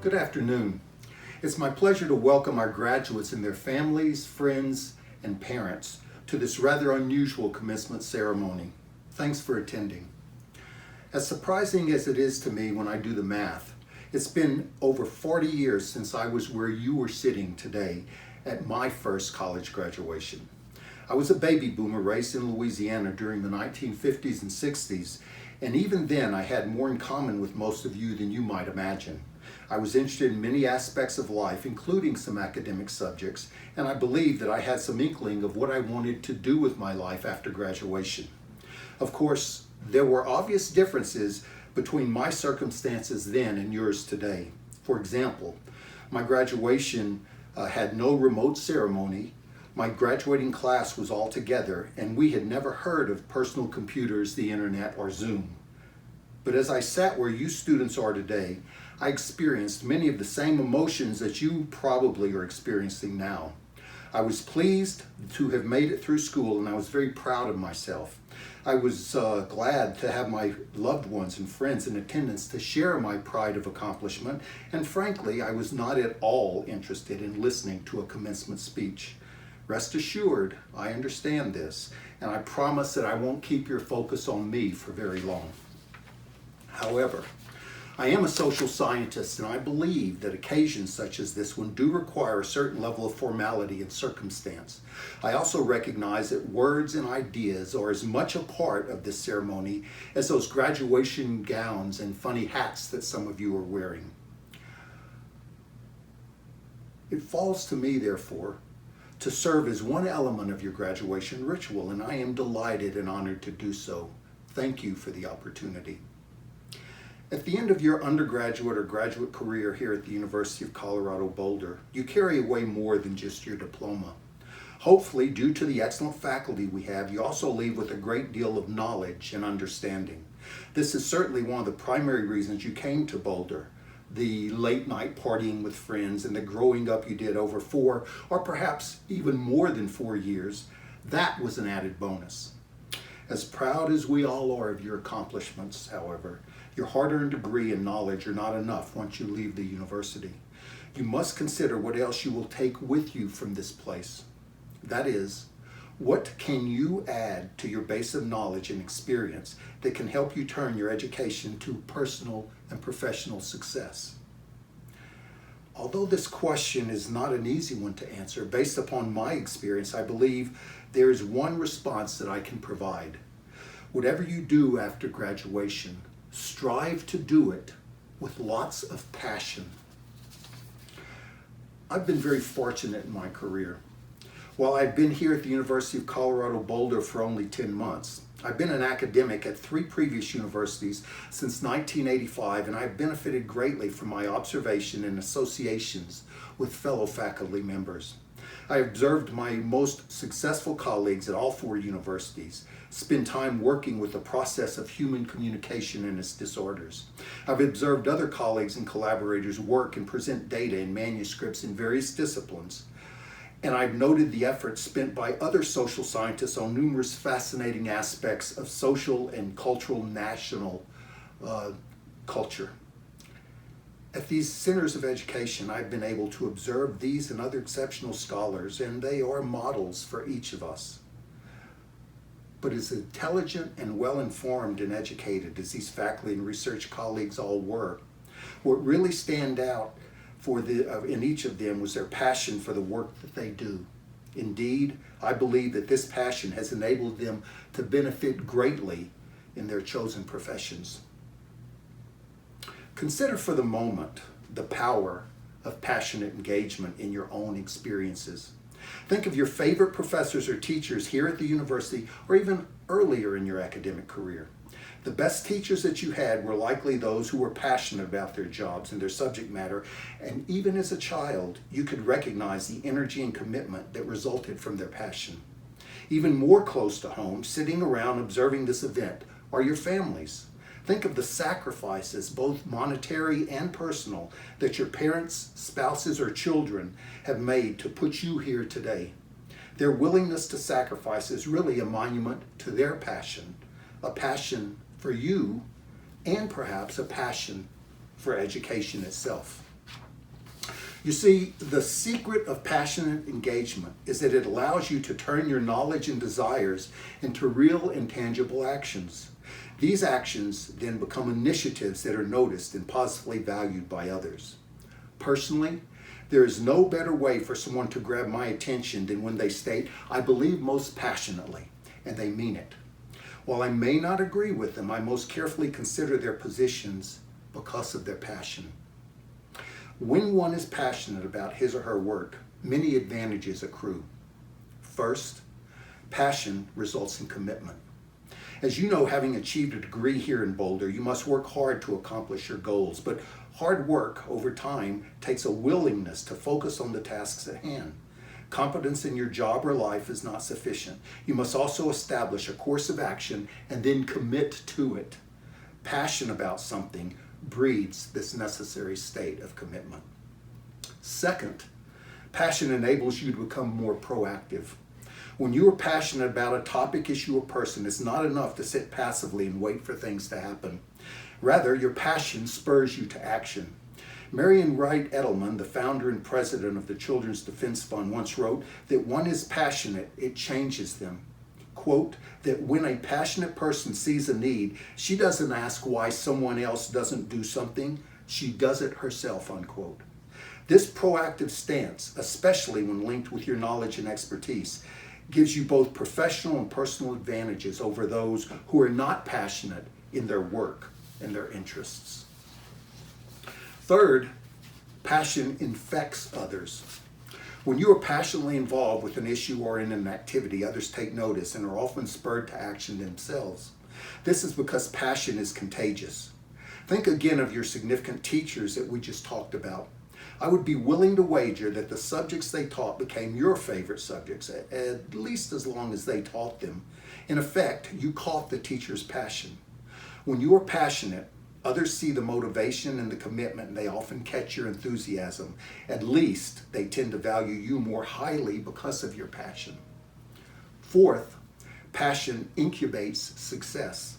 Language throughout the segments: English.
Good afternoon. It's my pleasure to welcome our graduates and their families, friends, and parents to this rather unusual commencement ceremony. Thanks for attending. As surprising as it is to me when I do the math, it's been over 40 years since I was where you were sitting today at my first college graduation. I was a baby boomer raised in Louisiana during the 1950s and 60s, and even then I had more in common with most of you than you might imagine. I was interested in many aspects of life, including some academic subjects, and I believed that I had some inkling of what I wanted to do with my life after graduation. Of course, there were obvious differences between my circumstances then and yours today. For example, my graduation had no remote ceremony. My graduating class was all together, and we had never heard of personal computers, the internet, or Zoom. But as I sat where you students are today, I experienced many of the same emotions that you probably are experiencing now. I was pleased to have made it through school, and I was very proud of myself. I was glad to have my loved ones and friends in attendance to share my pride of accomplishment, and frankly, I was not at all interested in listening to a commencement speech. Rest assured, I understand this, and I promise that I won't keep your focus on me for very long. However, I am a social scientist, and I believe that occasions such as this one do require a certain level of formality and circumstance. I also recognize that words and ideas are as much a part of this ceremony as those graduation gowns and funny hats that some of you are wearing. It falls to me, therefore, to serve as one element of your graduation ritual, and I am delighted and honored to do so. Thank you for the opportunity. At the end of your undergraduate or graduate career here at the University of Colorado Boulder, you carry away more than just your diploma. Hopefully, due to the excellent faculty we have, you also leave with a great deal of knowledge and understanding. This is certainly one of the primary reasons you came to Boulder. The late night partying with friends and the growing up you did over 4 or perhaps even more than 4 years, that was an added bonus. As proud as we all are of your accomplishments, however, your hard-earned degree and knowledge are not enough once you leave the university. You must consider what else you will take with you from this place. That is, what can you add to your base of knowledge and experience that can help you turn your education to personal and professional success? Although this question is not an easy one to answer, based upon my experience, I believe there is one response that I can provide. Whatever you do after graduation, strive to do it with lots of passion. I've been very fortunate in my career. While I've been here at the University of Colorado Boulder for only 10 months, I've been an academic at 3 previous universities since 1985, and I've benefited greatly from my observation and associations with fellow faculty members. I observed my most successful colleagues at all 4 universities spend time working with the process of human communication and its disorders. I've observed other colleagues and collaborators work and present data and manuscripts in various disciplines. And I've noted the efforts spent by other social scientists on numerous fascinating aspects of social and cultural national culture. At these centers of education, I've been able to observe these and other exceptional scholars, and they are models for each of us. But as intelligent and well-informed and educated as these faculty and research colleagues all were, what really stand out in each of them was their passion for the work that they do. Indeed, I believe that this passion has enabled them to benefit greatly in their chosen professions. Consider for the moment the power of passionate engagement in your own experiences. Think of your favorite professors or teachers here at the university or even earlier in your academic career. The best teachers that you had were likely those who were passionate about their jobs and their subject matter, and even as a child, you could recognize the energy and commitment that resulted from their passion. Even more close to home, sitting around observing this event, are your families. Think of the sacrifices, both monetary and personal, that your parents, spouses, or children have made to put you here today. Their willingness to sacrifice is really a monument to their passion, a passion for you, and perhaps a passion for education itself. You see, the secret of passionate engagement is that it allows you to turn your knowledge and desires into real and tangible actions. These actions then become initiatives that are noticed and positively valued by others. Personally, there is no better way for someone to grab my attention than when they state, "I believe most passionately," and they mean it. While I may not agree with them, I most carefully consider their positions because of their passion. When one is passionate about his or her work, many advantages accrue. First, passion results in commitment. As you know, having achieved a degree here in Boulder, you must work hard to accomplish your goals, but hard work over time takes a willingness to focus on the tasks at hand. Competence in your job or life is not sufficient. You must also establish a course of action and then commit to it. Passion about something breeds this necessary state of commitment. Second, passion enables you to become more proactive. When you are passionate about a topic, issue, or person, it's not enough to sit passively and wait for things to happen. Rather, your passion spurs you to action. Marian Wright Edelman, the founder and president of the Children's Defense Fund, once wrote that one is passionate, it changes them. Quote, that when a passionate person sees a need, she doesn't ask why someone else doesn't do something, she does it herself, unquote. This proactive stance, especially when linked with your knowledge and expertise, gives you both professional and personal advantages over those who are not passionate in their work and their interests. Third, passion infects others. When you are passionately involved with an issue or in an activity, others take notice and are often spurred to action themselves. This is because passion is contagious. Think again of your significant teachers that we just talked about. I would be willing to wager that the subjects they taught became your favorite subjects, at least as long as they taught them. In effect, you caught the teacher's passion. When you are passionate, others see the motivation and the commitment, and they often catch your enthusiasm. At least they tend to value you more highly because of your passion. Fourth, passion incubates success.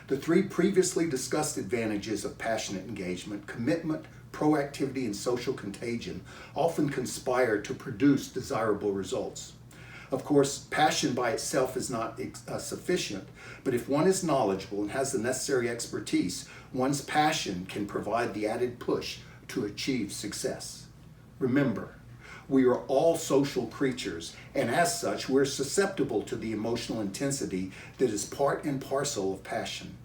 The three previously discussed advantages of passionate engagement, commitment, proactivity, and social contagion, often conspire to produce desirable results. Of course, passion by itself is not sufficient, but if one is knowledgeable and has the necessary expertise, one's passion can provide the added push to achieve success. Remember, we are all social creatures, and as such, we're susceptible to the emotional intensity that is part and parcel of passion.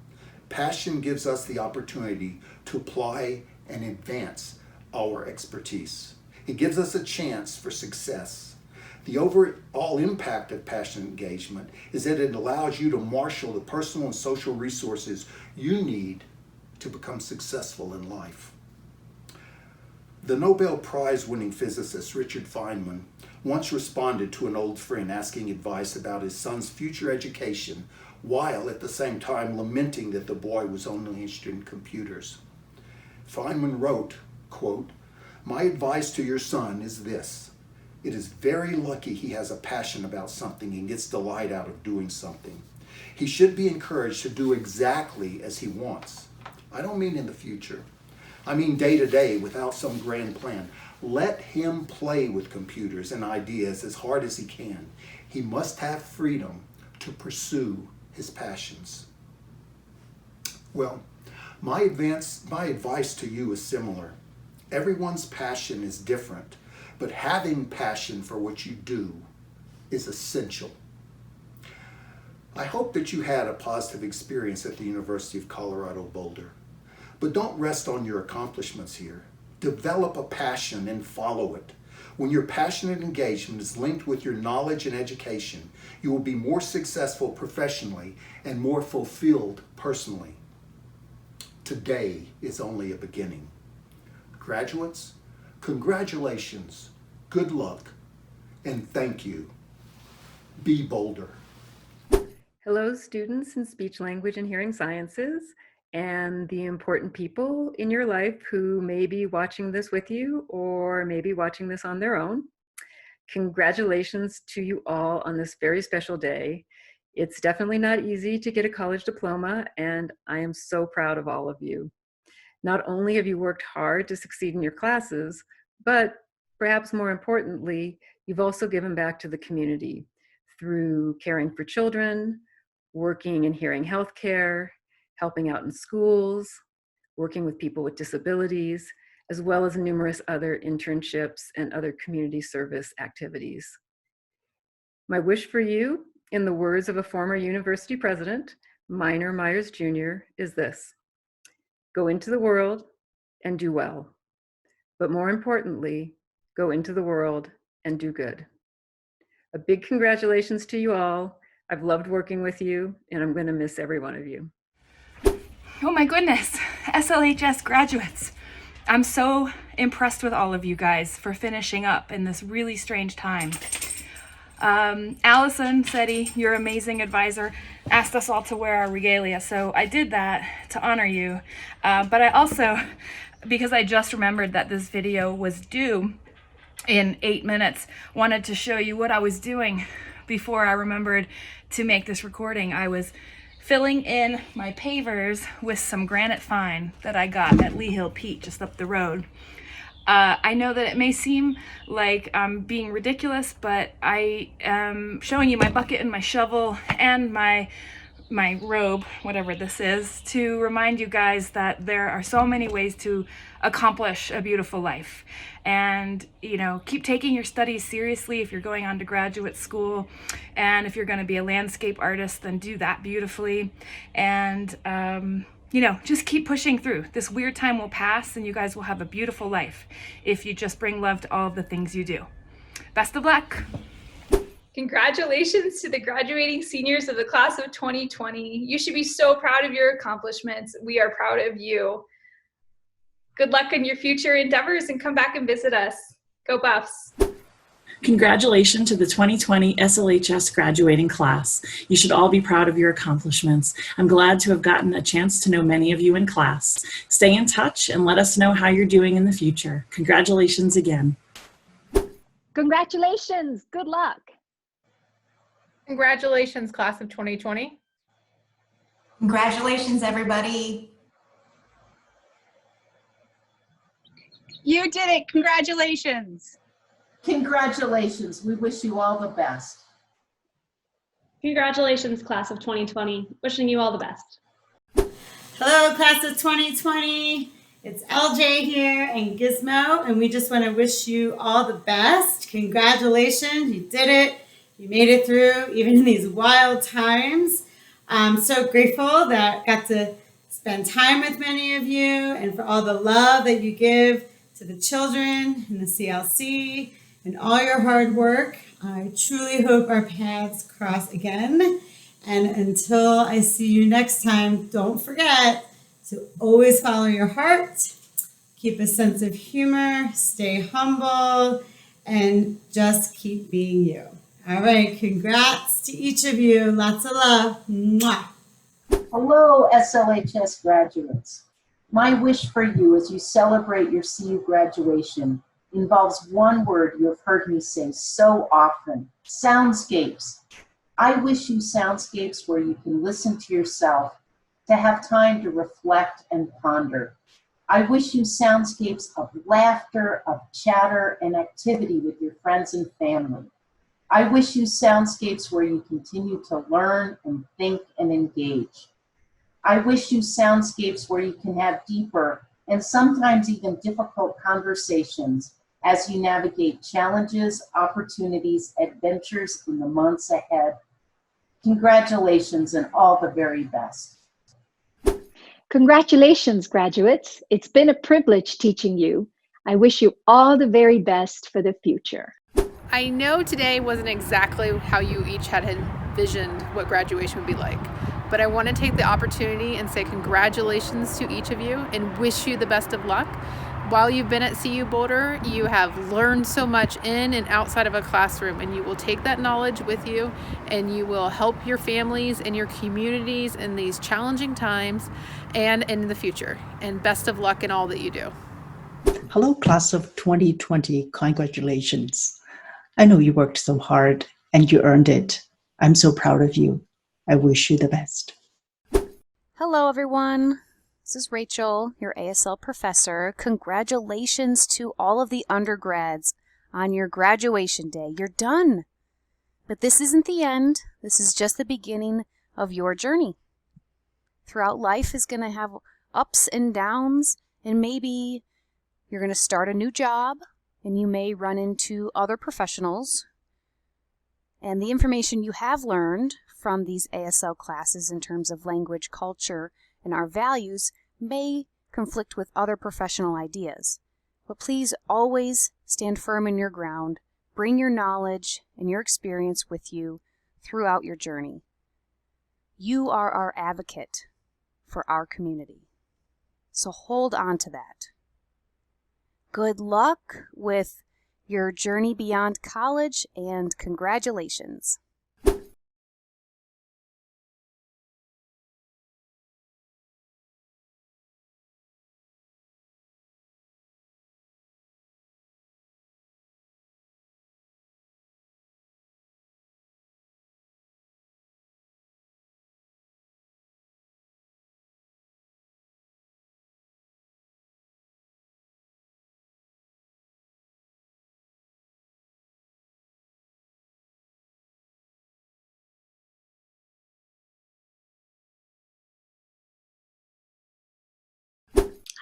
Passion gives us the opportunity to apply and advance our expertise. It gives us a chance for success. The overall impact of passionate engagement is that it allows you to marshal the personal and social resources you need to become successful in life. The Nobel Prize winning physicist Richard Feynman once responded to an old friend asking advice about his son's future education, while at the same time lamenting that the boy was only interested in computers. Feynman wrote, quote, "My advice to your son is this. It is very lucky he has a passion about something and gets delight out of doing something. He should be encouraged to do exactly as he wants. I don't mean in the future. I mean day to day without some grand plan. Let him play with computers and ideas as hard as he can. He must have freedom to pursue his passions." Well, my advice to you is similar. Everyone's passion is different, but having passion for what you do is essential. I hope that you had a positive experience at the University of Colorado Boulder. But don't rest on your accomplishments here. Develop a passion and follow it. When your passionate engagement is linked with your knowledge and education, you will be more successful professionally and more fulfilled personally. Today is only a beginning. Graduates, congratulations, good luck, and thank you. Be bolder. Hello, students in speech, language, and hearing sciences, and the important people in your life who may be watching this with you or may be watching this on their own. Congratulations to you all on this very special day. It's definitely not easy to get a college diploma, and I am so proud of all of you. Not only have you worked hard to succeed in your classes, But perhaps more importantly, you've also given back to the community through caring for children, working in hearing healthcare, helping out in schools, working with people with disabilities, as well as numerous other internships and other community service activities. My wish for you, in the words of a former university president, Minor Myers Jr., is this: go into the world and do well. But more importantly, go into the world and do good. A big congratulations to you all. I've loved working with you, and I'm going to miss every one of you. Oh my goodness, SLHS graduates. I'm so impressed with all of you guys for finishing up in this really strange time. Allison Setti, your amazing advisor, asked us all to wear our regalia, so I did that to honor you. But I also, because I just remembered that this video was due in 8 minutes, wanted to show you what I was doing before I remembered to make this recording. I was filling in my pavers with some granite fine that I got at Lee Hill Peat just up the road. I know that it may seem like I'm being ridiculous, but I am showing you my bucket and my shovel and my robe, whatever this is, to remind you guys that there are so many ways to accomplish a beautiful life. And, you know, keep taking your studies seriously if you're going on to graduate school. And if you're going to be a landscape artist, then do that beautifully. And, you know, just keep pushing through. This weird time will pass and you guys will have a beautiful life if you just bring love to all of the things you do. Best of luck. Congratulations to the graduating seniors of the class of 2020. You should be so proud of your accomplishments. We are proud of you. Good luck in your future endeavors and come back and visit us. Go Buffs. Congratulations to the 2020 SLHS graduating class. You should all be proud of your accomplishments. I'm glad to have gotten a chance to know many of you in class. Stay in touch and let us know how you're doing in the future. Congratulations again. Congratulations. Good luck. Congratulations, class of 2020. Congratulations, everybody. You did it. Congratulations. Congratulations. We wish you all the best. Congratulations, class of 2020. Wishing you all the best. Hello, class of 2020. It's LJ here and Gizmo, and we just want to wish you all the best. Congratulations. You did it. You made it through, even in these wild times. I'm so grateful that I got to spend time with many of you and for all the love that you give to the children in the CLC and all your hard work. I truly hope our paths cross again. And until I see you next time, don't forget to always follow your heart, keep a sense of humor, stay humble, and just keep being you. All right, congrats to each of you. Lots of love. Mwah. Hello, SLHS graduates. My wish for you as you celebrate your CU graduation involves one word you have heard me say so often: soundscapes. I wish you soundscapes where you can listen to yourself, to have time to reflect and ponder. I wish you soundscapes of laughter, of chatter, and activity with your friends and family. I wish you soundscapes where you continue to learn and think and engage. I wish you soundscapes where you can have deeper and sometimes even difficult conversations as you navigate challenges, opportunities, adventures in the months ahead. Congratulations and all the very best. Congratulations, graduates. It's been a privilege teaching you. I wish you all the very best for the future. I know today wasn't exactly how you each had envisioned what graduation would be like, but I want to take the opportunity and say congratulations to each of you and wish you the best of luck. While you've been at CU Boulder, you have learned so much in and outside of a classroom, and you will take that knowledge with you and you will help your families and your communities in these challenging times and in the future. And best of luck in all that you do. Hello, class of 2020. Congratulations. I know you worked so hard and you earned it. I'm so proud of you. I wish you the best. Hello, everyone. This is Rachel, your ASL professor. Congratulations to all of the undergrads on your graduation day. You're done. But this isn't the end. This is just the beginning of your journey. Throughout life is going to have ups and downs, and maybe you're going to start a new job, and you may run into other professionals. And the information you have learned from these ASL classes in terms of language, culture, and our values may conflict with other professional ideas. But please always stand firm in your ground. Bring your knowledge and your experience with you throughout your journey. You are our advocate for our community. So hold on to that. Good luck with your journey beyond college, and congratulations.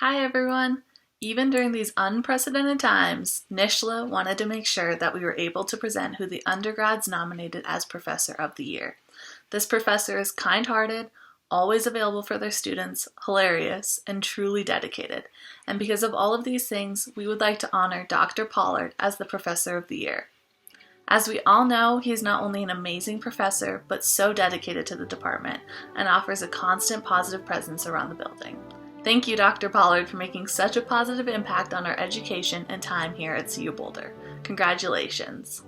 Hi everyone! Even during these unprecedented times, NISHLA wanted to make sure that we were able to present who the undergrads nominated as Professor of the Year. This professor is kind-hearted, always available for their students, hilarious, and truly dedicated. And because of all of these things, we would like to honor Dr. Pollard as the Professor of the Year. As we all know, he is not only an amazing professor, but so dedicated to the department and offers a constant positive presence around the building. Thank you, Dr. Pollard, for making such a positive impact on our education and time here at CU Boulder. Congratulations.